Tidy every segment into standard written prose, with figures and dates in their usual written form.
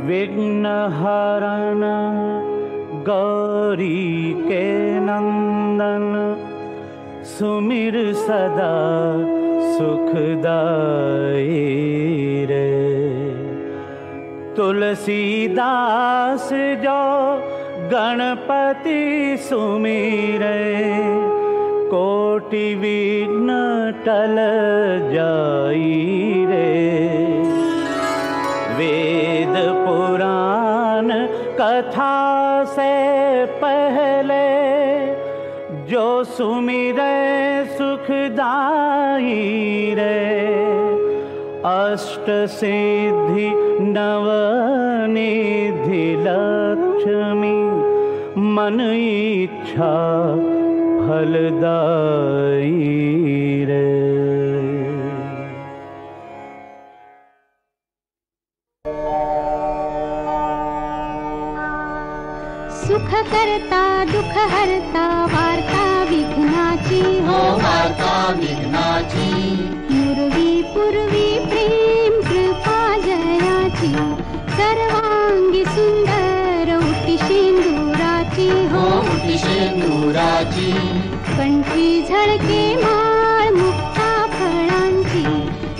विघ्नहरण गौरी के नंदन, सुमिर सदा सुखदाई रे। तुलसीदास जो गणपति सुमिरे, कोटि विघ्न टल जाई रे। वेद पुराण कथा से पहले, जो सुमिरे सुखदाई रे। अष्ट सिद्धि नवनिधि लक्ष्मी, मन इच्छा फलदाई रे। सुख करता दुख हरता, वार्ता विघ्नाची हो वार्ता विघ्नाची। पूर्वी पूर्वी प्रेम कृपा जयाची, सर्वांगी सुंदर उटी शेंदुराची हो उटी शेंदुराची। कंठी झळके माळ मुक्ता फळांची,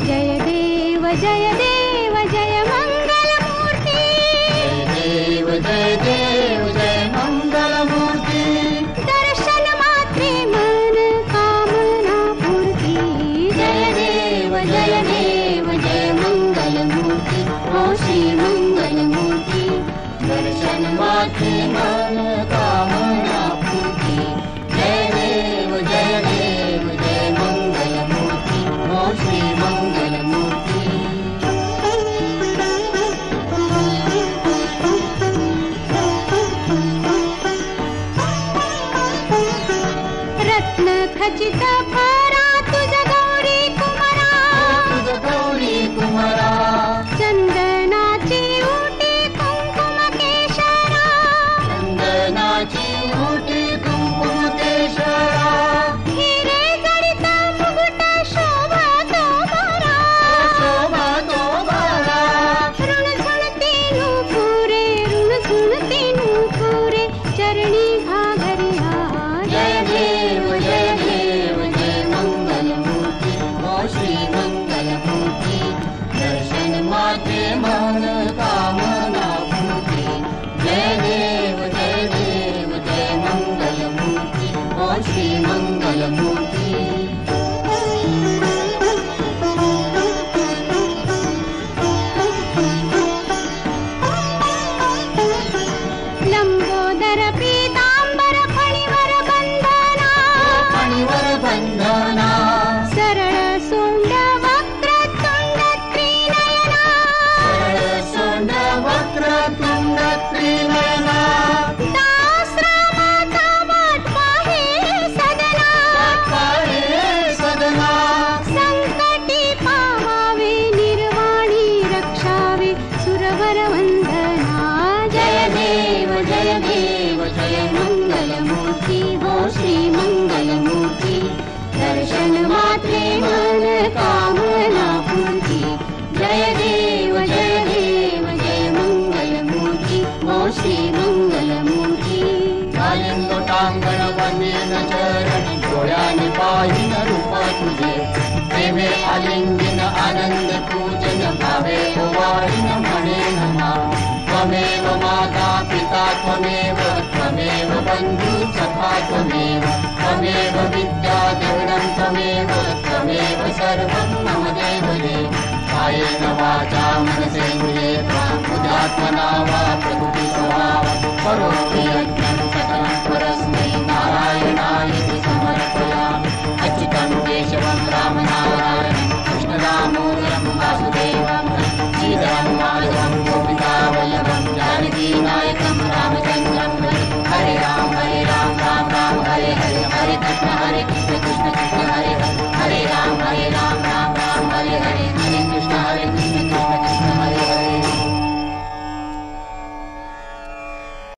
जय देव जय देव जय मंगल मूर्ती। जय देव जय देव जय मंगल मूर्ती। दर्शन मात्रे मन कामना पूर्ती। जय देव जय देव जय मंगल मूर्ती। हो श्री मंगल मूर्ती। दर्शन मात्रे मन कामना पूर्ती। जय देव जय देव जय मंगल मूर्ती। हो श्री मंगल मूर्ती। रत्न खचित भरा तुझ गौरी कुमारा। तुझ गौरी कुमारा। चंदनाची उटी कुंकुम केशरा। चंदनाची उटी कुंकुम केशरा। हिरे जडित मुकुट शोभा तो भरा। शोभा तो भरा। ऋण झुणती नूपुरे, ऋण झुणती नूपुरे, चरणी घागरिया। जय देव जय देव जय मंगल मूर्ती। हो श्री मंगल मूर्ती। दर्शन मात्रे मन कामना पूर्ती। जय देव जय देव जय मंगल मूर्ती। हो श्री मंगल मूर्ती। लंबोदर पीतांबर फणीवर बंधना। फणीवर बंधना। सरळ सोंड वक्र तुंड त्रिनयना। सरळ सोंड वक्र तुंड त्रिनयना। दास रामाचा वाट पाहे सदना। पाहे सदना। संकटी पावावे, निर्वाणी रक्षावे, सुरवर वंदना। जय देव जय देव जय मंगल मूर्ती। हो श्री मंगल मूर्ती। दर्शन मात्रे मन कामना पूर्ती। जय देव जय देव जय मंगल मूर्ती। हो श्री मंगल मूर्ती। चालीन लोटांगण वंदीन चरण, डोळ्याने पाहिन रूप तुझे। प्रेमे आलिंगन आनंद पूजन, भावे ओवाळीन म्हणेन नाव। त्वमेव माता पिता त्वमेव, त्वमेव बंधु सखा त्वमेव। त्वमेव विद्या देवनं त्वमेव, त्वमेव सर्वं मम देव देव। कायेन वाचा मनसेन्द्रिये त्वां, बुद्ध्यात्मना वा प्रकृति स्वभावं करोमि